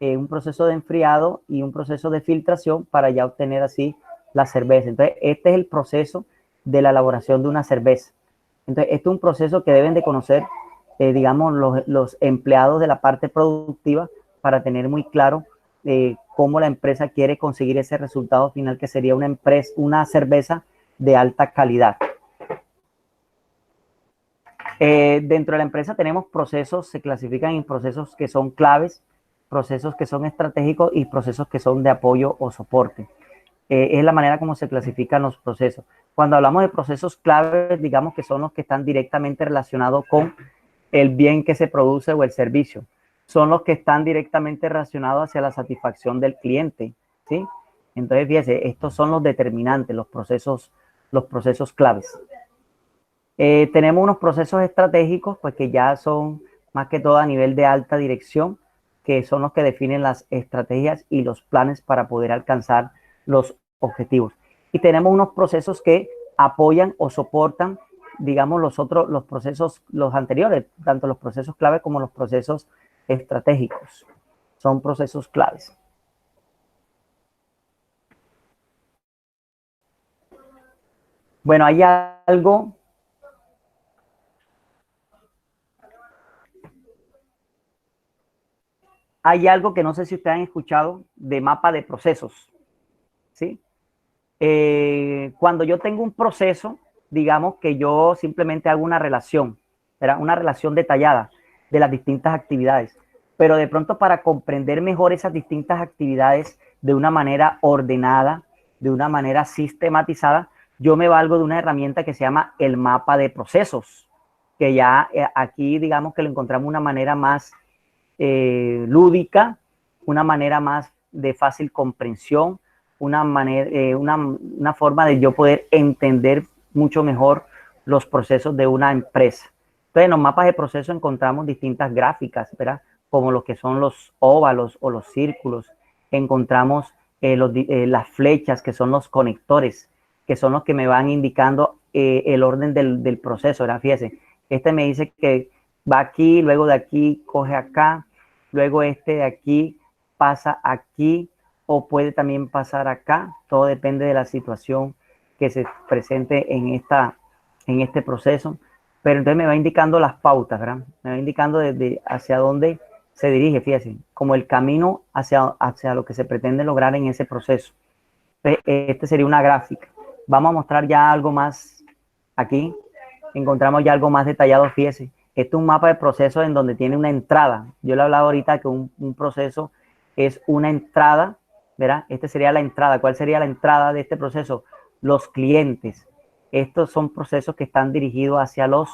un proceso de enfriado y un proceso de filtración para ya obtener así la cerveza. Entonces, este es el proceso de la elaboración de una cerveza. Entonces, este es un proceso que deben de conocer, digamos, los empleados de la parte productiva para tener muy claro cómo la empresa quiere conseguir ese resultado final, que sería una cerveza de alta calidad. Dentro de la empresa tenemos procesos, se clasifican en procesos que son claves, procesos que son estratégicos y procesos que son de apoyo o soporte. Es la manera como se clasifican los procesos. Cuando hablamos de procesos claves, digamos que son los que están directamente relacionados con el bien que se produce o el servicio. son los que están directamente relacionados hacia la satisfacción del cliente, ¿sí? Entonces, fíjese, estos son los determinantes, los procesos claves. Tenemos unos procesos estratégicos, pues que ya son más que todo a nivel de alta dirección, que son los que definen las estrategias y los planes para poder alcanzar los objetivos. Y tenemos unos procesos que apoyan o soportan, digamos, los procesos, los anteriores, tanto los procesos clave como los procesos estratégicos. Son procesos claves. Bueno, hay algo que no sé si ustedes han escuchado de mapa de procesos, ¿sí? Cuando yo tengo un proceso, digamos que yo simplemente hago una relación, ¿verdad? Una relación detallada de las distintas actividades, pero de pronto para comprender mejor esas distintas actividades de una manera ordenada, de una manera sistematizada, yo me valgo de una herramienta que se llama el mapa de procesos, que ya aquí digamos que lo encontramos de una manera más lúdica, una manera más de fácil comprensión, una forma de yo poder entender mucho mejor los procesos de una empresa. Entonces, en los mapas de proceso encontramos distintas gráficas, ¿verdad? Como lo que son los óvalos o los círculos. Encontramos las flechas, que son los conectores, que son los que me van indicando el orden del proceso, ¿verdad? Fíjense, este me dice que va aquí, luego de aquí coge acá, luego este de aquí pasa aquí, o puede también pasar acá. Todo depende de la situación que se presente en este proceso. Pero entonces me va indicando las pautas, ¿verdad? Me va indicando desde hacia dónde se dirige, fíjense, como el camino hacia lo que se pretende lograr en ese proceso. Entonces, este sería una gráfica. Vamos a mostrar ya algo más aquí. Encontramos ya algo más detallado, fíjense. Este es un mapa de procesos en donde tiene una entrada. Yo le he hablado ahorita que un proceso es una entrada, ¿verdad? Esta sería la entrada. ¿Cuál sería la entrada de este proceso? Los clientes. Estos son procesos que están dirigidos hacia los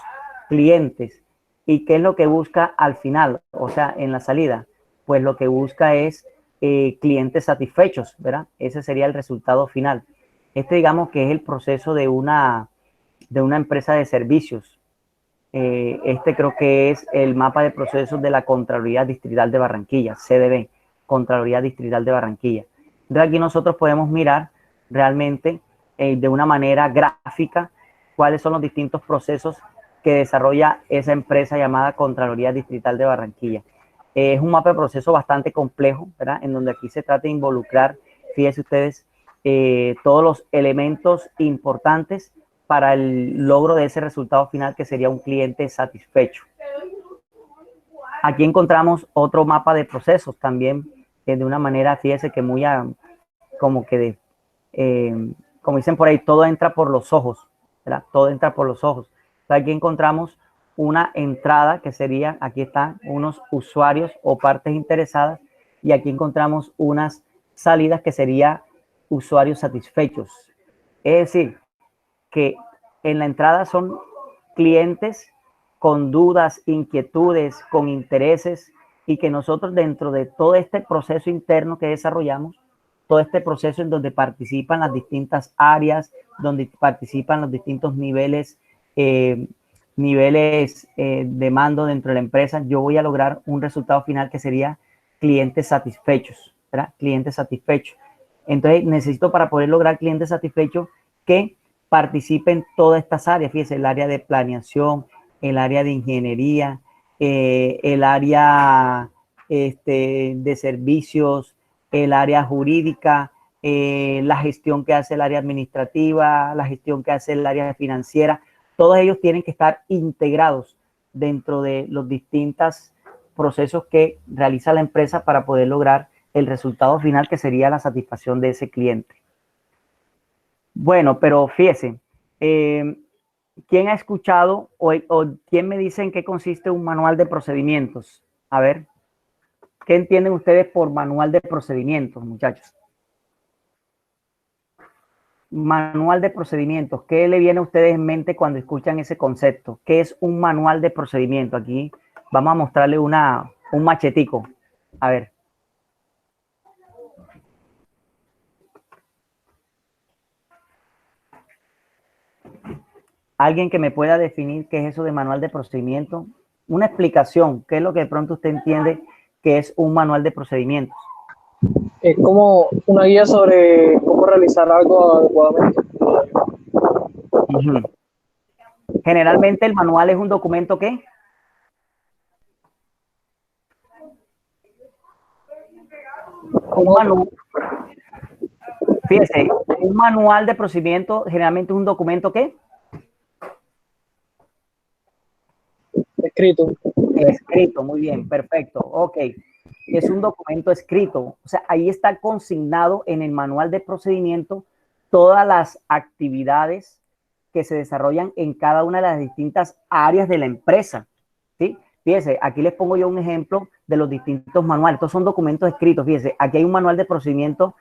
clientes. ¿Y qué es lo que busca al final? O sea, en la salida. Pues lo que busca es clientes satisfechos, ¿verdad? Ese sería el resultado final. Este digamos que es el proceso de una empresa de servicios. Este creo que es el mapa de procesos de la Contraloría Distrital de Barranquilla, CDB, Contraloría Distrital de Barranquilla. Entonces aquí nosotros podemos mirar realmente de una manera gráfica cuáles son los distintos procesos que desarrolla esa empresa llamada Contraloría Distrital de Barranquilla. Es un mapa de proceso bastante complejo, ¿verdad? En donde aquí se trata de involucrar, fíjense ustedes, todos los elementos importantes para el logro de ese resultado final, que sería un cliente satisfecho. Aquí encontramos otro mapa de procesos también, de una manera, fíjese que muy como que como dicen por ahí, todo entra por los ojos, ¿verdad? Todo entra por los ojos. Entonces, aquí encontramos una entrada que sería, aquí están unos usuarios o partes interesadas, y aquí encontramos unas salidas que serían usuarios satisfechos. Es decir, que en la entrada son clientes con dudas, inquietudes, con intereses, y que nosotros dentro de todo este proceso interno que desarrollamos, todo este proceso en donde participan las distintas áreas, donde participan los distintos niveles de mando dentro de la empresa, yo voy a lograr un resultado final que sería clientes satisfechos, ¿verdad? Clientes satisfechos. Entonces necesito, para poder lograr clientes satisfechos, que participen todas estas áreas. Fíjense, el área de planeación, el área de ingeniería, el área de servicios, el área jurídica, la gestión que hace el área administrativa, la gestión que hace el área financiera. Todos ellos tienen que estar integrados dentro de los distintos procesos que realiza la empresa para poder lograr el resultado final, que sería la satisfacción de ese cliente. Bueno, pero fíjese, ¿quién ha escuchado o quién me dice en qué consiste un manual de procedimientos? A ver, ¿qué entienden ustedes por manual de procedimientos, muchachos? Manual de procedimientos, ¿qué le viene a ustedes en mente cuando escuchan ese concepto? ¿Qué es un manual de procedimiento? Aquí vamos a mostrarle una Un machetico. A ver. Alguien que me pueda definir qué es eso de manual de procedimiento. Una explicación, qué es lo que de pronto usted entiende que es un manual de procedimientos.
Es como una guía sobre cómo realizar algo adecuadamente.
Uh-huh. Generalmente el manual es un documento ¿qué? Un manual. Fíjese, un manual de procedimiento generalmente es un documento ¿qué?
Escrito.
Escrito, muy bien, perfecto, ok. Es un documento escrito, o sea, ahí está consignado en el manual de procedimiento todas las actividades que se desarrollan en cada una de las distintas áreas de la empresa, ¿sí? Fíjese, aquí les pongo yo un ejemplo de los distintos manuales. Estos son documentos escritos, fíjese, aquí hay un manual de procedimiento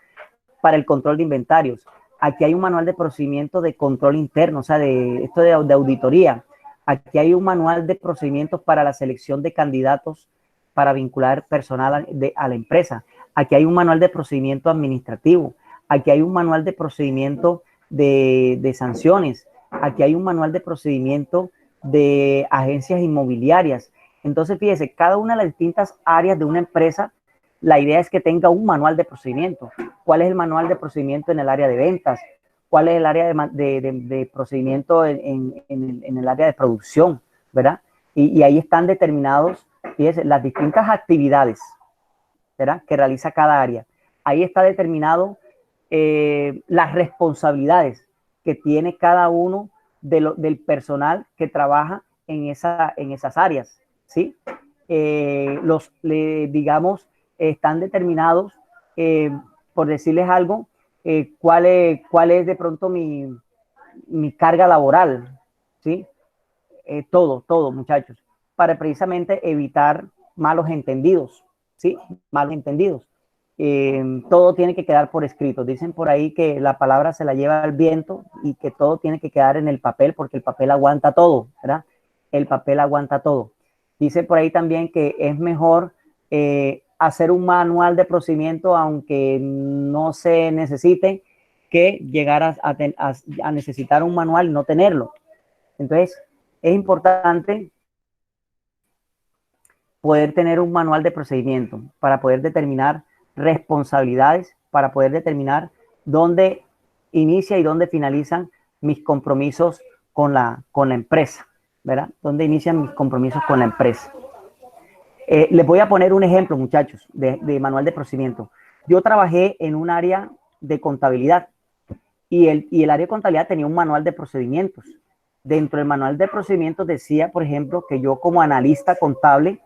para el control de inventarios. Aquí hay un manual de procedimiento de control interno, o sea, de esto de auditoría. Aquí hay un manual de procedimientos para la selección de candidatos para vincular personal a la empresa. Aquí hay un manual de procedimiento administrativo. Aquí hay un manual de procedimiento de sanciones. Aquí hay un manual de procedimiento de agencias inmobiliarias. Entonces, fíjese, cada una de las distintas áreas de una empresa, la idea es que tenga un manual de procedimiento. ¿Cuál es el manual de procedimiento en el área de ventas? ¿Cuál es el área de procedimiento en el área de producción? ¿Verdad? Y ahí están determinados, fíjense, las distintas actividades, ¿verdad?, que realiza cada área. Ahí está determinado las responsabilidades que tiene cada uno del personal que trabaja en esas áreas, ¿sí? Digamos, están determinados, por decirles algo, cuál es de pronto mi carga laboral, ¿sí? Todo, muchachos, para precisamente evitar malos entendidos, ¿sí? Malos entendidos. Todo tiene que quedar por escrito. Dicen por ahí que la palabra se la lleva el viento y que todo tiene que quedar en el papel porque el papel aguanta todo, ¿verdad? El papel aguanta todo. Dice por ahí también que es mejor hacer un manual de procedimiento aunque no se necesite que llegar a necesitar un manual y no tenerlo. Entonces, es importante poder tener un manual de procedimiento para poder determinar responsabilidades, para poder determinar dónde inicia y dónde finalizan mis compromisos con la empresa, ¿verdad? ¿Dónde inician mis compromisos con la empresa? Les voy a poner un ejemplo, muchachos, de manual de procedimiento. Yo trabajé en un área de contabilidad y el área de contabilidad tenía un manual de procedimientos. Dentro del manual de procedimientos decía, por ejemplo, que yo como analista contable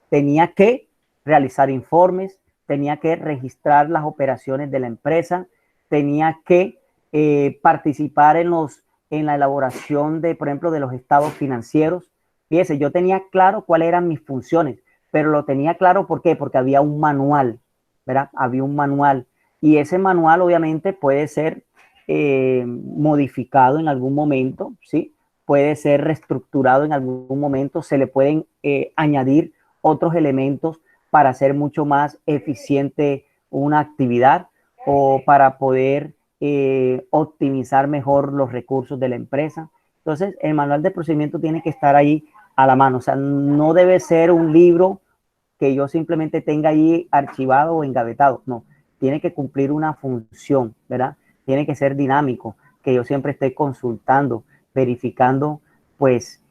tenía que realizar informes, tenía que registrar las operaciones de la empresa, tenía que participar en la elaboración de, por ejemplo, de los estados financieros. Fíjese, yo tenía claro cuáles eran mis funciones, pero lo tenía claro, ¿por qué? Porque había un manual, ¿verdad? Había un manual. Y ese manual obviamente puede ser modificado en algún momento, ¿sí? Puede ser reestructurado en algún momento, se le pueden añadir otros elementos para hacer mucho más eficiente una actividad o para poder optimizar mejor los recursos de la empresa. Entonces, el manual de procedimiento tiene que estar ahí a la mano. O sea, no debe ser un libro que yo simplemente tenga ahí archivado o engavetado. No, tiene que cumplir una función, ¿verdad? Tiene que ser dinámico, que yo siempre esté consultando, verificando, pues,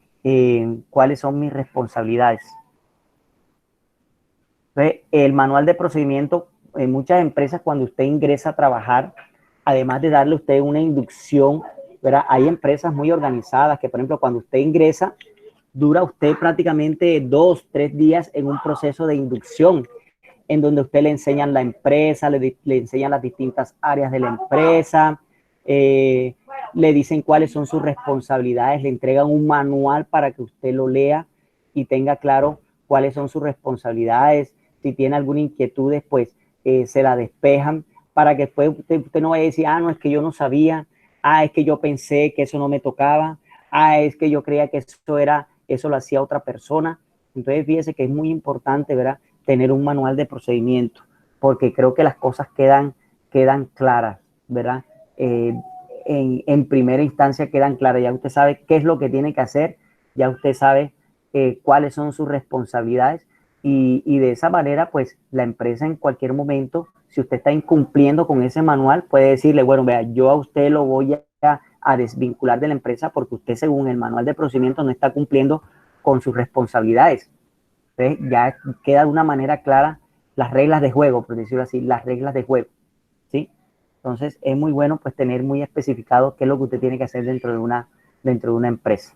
cuáles son mis responsabilidades. Entonces, el manual de procedimiento, en muchas empresas, cuando usted ingresa a trabajar, además de darle a usted una inducción, ¿verdad? Hay empresas muy organizadas que, por ejemplo, cuando usted ingresa, dura usted prácticamente 2, 3 días en un proceso de inducción, en donde usted le enseñan la empresa, le enseñan las distintas áreas de la empresa, le dicen cuáles son sus responsabilidades, le entregan un manual para que usted lo lea y tenga claro cuáles son sus responsabilidades. Si tiene alguna inquietud, pues se la despejan para que después usted no vaya a decir, no, es que yo no sabía, es que yo pensé que eso no me tocaba, es que yo creía que eso lo hacía otra persona. Entonces, fíjese que es muy importante, ¿verdad?, tener un manual de procedimiento, porque creo que las cosas quedan claras, ¿verdad? En primera instancia quedan claras. Ya usted sabe qué es lo que tiene que hacer, ya usted sabe cuáles son sus responsabilidades y de esa manera, pues, la empresa en cualquier momento, si usted está incumpliendo con ese manual, puede decirle, bueno, vea, yo a usted lo voy a desvincular de la empresa porque usted, según el manual de procedimiento, no está cumpliendo con sus responsabilidades. Entonces, ya queda de una manera clara las reglas de juego, por decirlo así, las reglas de juego, ¿sí? Entonces, es muy bueno, pues, tener muy especificado qué es lo que usted tiene que hacer dentro de una empresa.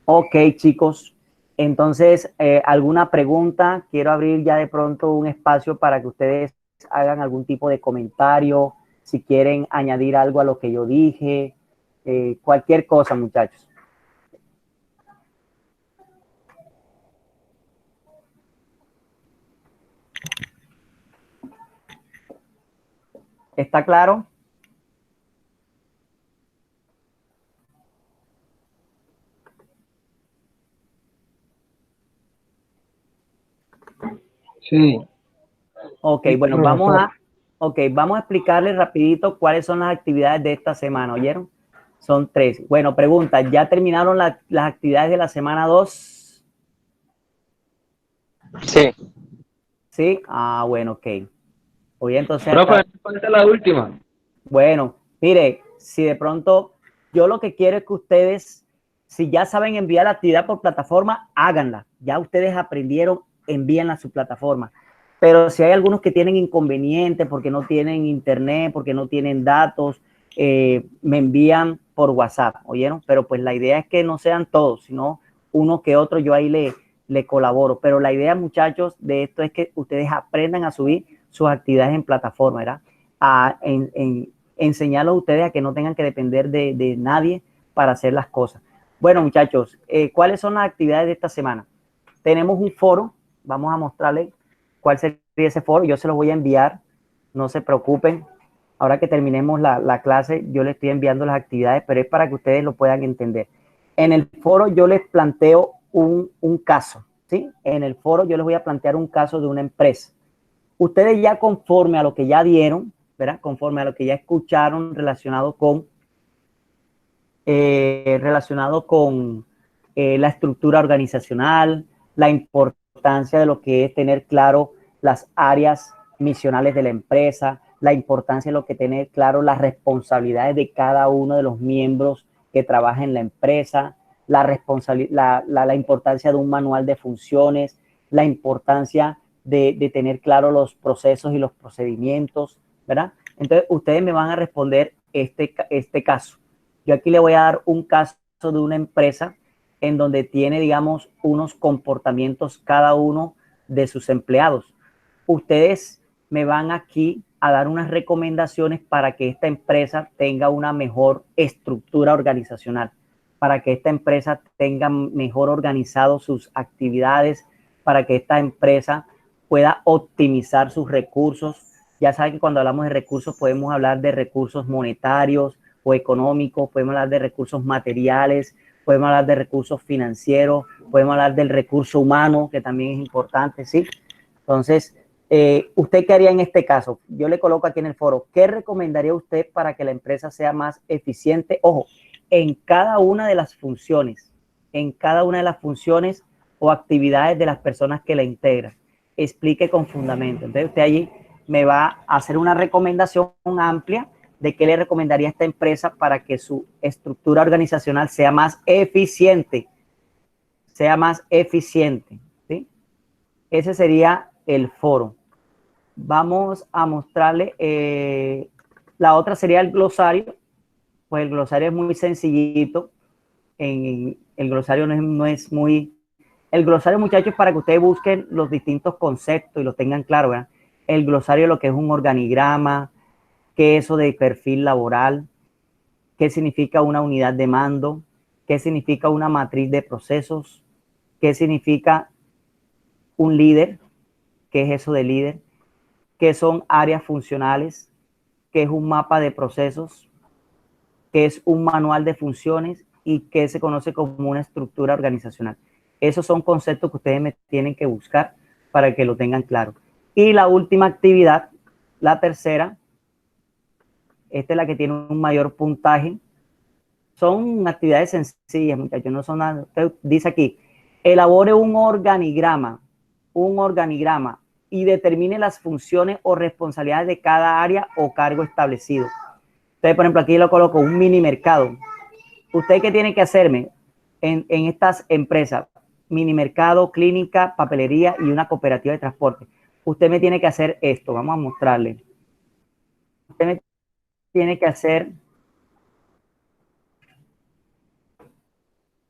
Ok, chicos. Entonces, ¿alguna pregunta? Quiero abrir ya de pronto un espacio para que ustedes hagan algún tipo de comentario, si quieren añadir algo a lo que yo dije, cualquier cosa, muchachos. ¿Está claro?
Sí,
Ok,
sí,
bueno,
profesor.
vamos a explicarles rapidito cuáles son las actividades de esta semana, ¿oyeron? Son 3. Bueno, pregunta, ¿ya terminaron las actividades de la semana 2?
Sí.
Sí. Ah, bueno, ok. Oye, entonces
Profe,
hasta,
¿me falta la última?
bueno, mire, si de pronto yo lo que quiero es que ustedes, si ya saben enviar la actividad por plataforma, háganla. Ya ustedes aprendieron, envíenla a su plataforma. Pero si hay algunos que tienen inconvenientes porque no tienen internet, porque no tienen datos, me envían por WhatsApp, ¿oyeron? Pero pues la idea es que no sean todos, sino uno que otro, yo ahí le colaboro. Pero la idea, muchachos, de esto es que ustedes aprendan a subir sus actividades en plataforma, ¿verdad? En enseñarlos a ustedes a que no tengan que depender de nadie para hacer las cosas. Bueno, muchachos, ¿cuáles son las actividades de esta semana? Tenemos un foro, vamos a mostrarles cuál sería ese foro, yo se los voy a enviar, no se preocupen. Ahora que terminemos la clase, yo les estoy enviando las actividades, pero es para que ustedes lo puedan entender. En el foro yo les planteo un caso, ¿sí? En el foro yo les voy a plantear un caso de una empresa. Ustedes ya conforme a lo que ya vieron, ¿verdad? Conforme a lo que ya escucharon relacionado con la estructura organizacional, la importancia de lo que es tener claro las áreas misionales de la empresa, la importancia de lo que tener claro las responsabilidades de cada uno de los miembros que trabaja en la empresa, la importancia de un manual de funciones, la importancia de tener claro los procesos y los procedimientos, ¿verdad? Entonces, ustedes me van a responder este caso. Yo aquí le voy a dar un caso de una empresa en donde tiene, digamos, unos comportamientos cada uno de sus empleados. Ustedes me van aquí a dar unas recomendaciones para que esta empresa tenga una mejor estructura organizacional, para que esta empresa tenga mejor organizado sus actividades, para que esta empresa pueda optimizar sus recursos. Ya saben que cuando hablamos de recursos podemos hablar de recursos monetarios o económicos, podemos hablar de recursos materiales, podemos hablar de recursos financieros, podemos hablar del recurso humano, que también es importante, ¿sí? Entonces, ¿usted qué haría en este caso? Yo le coloco aquí en el foro, ¿qué recomendaría usted para que la empresa sea más eficiente? Ojo, en cada una de las funciones, o actividades de las personas que la integran. Explique con fundamento. Entonces, usted allí me va a hacer una recomendación amplia de qué le recomendaría a esta empresa para que su estructura organizacional sea más eficiente. ¿Sí? Ese sería el foro. Vamos a mostrarle, la otra sería el glosario. Pues el glosario es muy sencillito. El glosario no es muy... El glosario, muchachos, para que ustedes busquen los distintos conceptos y los tengan claro, ¿verdad? El glosario, lo que es un organigrama, qué es eso de perfil laboral, qué significa una unidad de mando, qué significa una matriz de procesos, qué significa un líder, qué es eso de líder, qué son áreas funcionales, qué es un mapa de procesos, qué es un manual de funciones y qué se conoce como una estructura organizacional. Esos son conceptos que ustedes me tienen que buscar para que lo tengan claro. Y la última actividad, la tercera, esta es la que tiene un mayor puntaje. Son actividades sencillas, muchachos, no son nada. Usted dice aquí, elabore un organigrama y determine las funciones o responsabilidades de cada área o cargo establecido. Entonces, por ejemplo, aquí lo coloco un mini mercado. ¿Usted qué tiene que hacerme en estas empresas? Mini mercado, clínica, papelería y una cooperativa de transporte. Usted me tiene que hacer esto. Vamos a mostrarle. Usted me tiene que hacer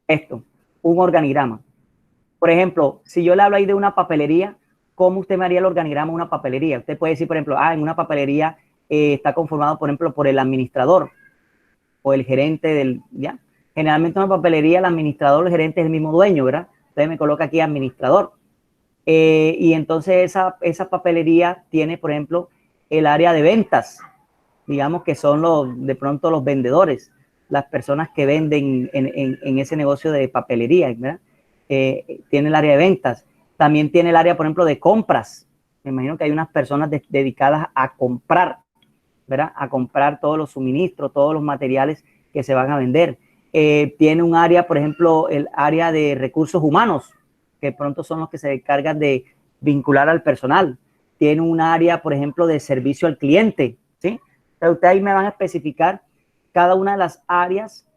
esto, un organigrama. Por ejemplo, si yo le hablo ahí de una papelería, ¿cómo usted me haría el organigrama de una papelería? Usted puede decir, por ejemplo, en una papelería está conformado, por ejemplo, por el administrador o el gerente del, ¿ya? Generalmente en una papelería el administrador o el gerente es el mismo dueño, ¿verdad? Entonces me coloca aquí administrador. Y entonces esa papelería tiene, por ejemplo, el área de ventas, digamos que son de pronto los vendedores, las personas que venden en ese negocio de papelería, ¿verdad? Tiene el área de ventas. También tiene el área, por ejemplo, de compras. Me imagino que hay unas personas dedicadas a comprar, ¿verdad? A comprar todos los suministros, todos los materiales que se van a vender. Tiene un área, por ejemplo, el área de recursos humanos, que pronto son los que se encargan de vincular al personal. Tiene un área, por ejemplo, de servicio al cliente, ¿sí? Entonces, ustedes ahí me van a especificar cada una de las áreas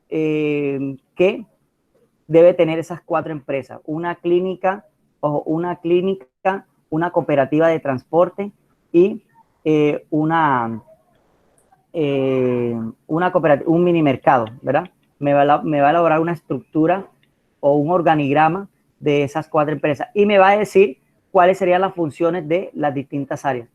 que debe tener esas 4 empresas. Una clínica, una cooperativa de transporte y una cooperativa, un mini mercado, ¿verdad? Me va a elaborar una estructura o un organigrama de esas 4 empresas y me va a decir cuáles serían las funciones de las distintas áreas.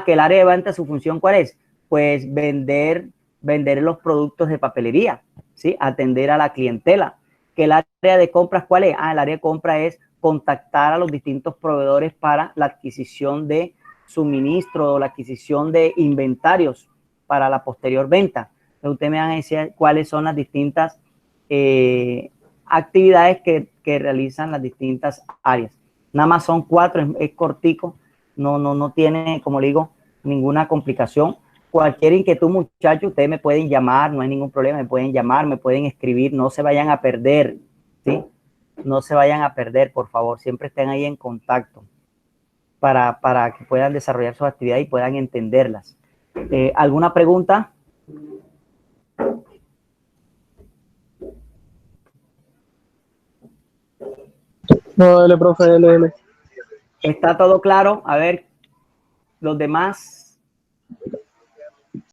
Que el área de venta, su función, ¿cuál es? Pues vender los productos de papelería, ¿sí? Atender a la clientela. Que el área de compras, ¿cuál es? El área de compra es contactar a los distintos proveedores para la adquisición de suministro o la adquisición de inventarios para la posterior venta. Entonces, usted me va a decir cuáles son las distintas actividades que realizan las distintas áreas. Nada más son 4, es cortico, no tiene, como le digo, ninguna complicación. Cualquier inquietud, muchachos, ustedes me pueden llamar, no hay ningún problema, me pueden llamar, me pueden escribir, no se vayan a perder, ¿sí? No se vayan a perder, por favor, siempre estén ahí en contacto para que puedan desarrollar sus actividades y puedan entenderlas. ¿Alguna pregunta?
No, dale, profe, dale.
¿Está todo claro? A ver, los demás.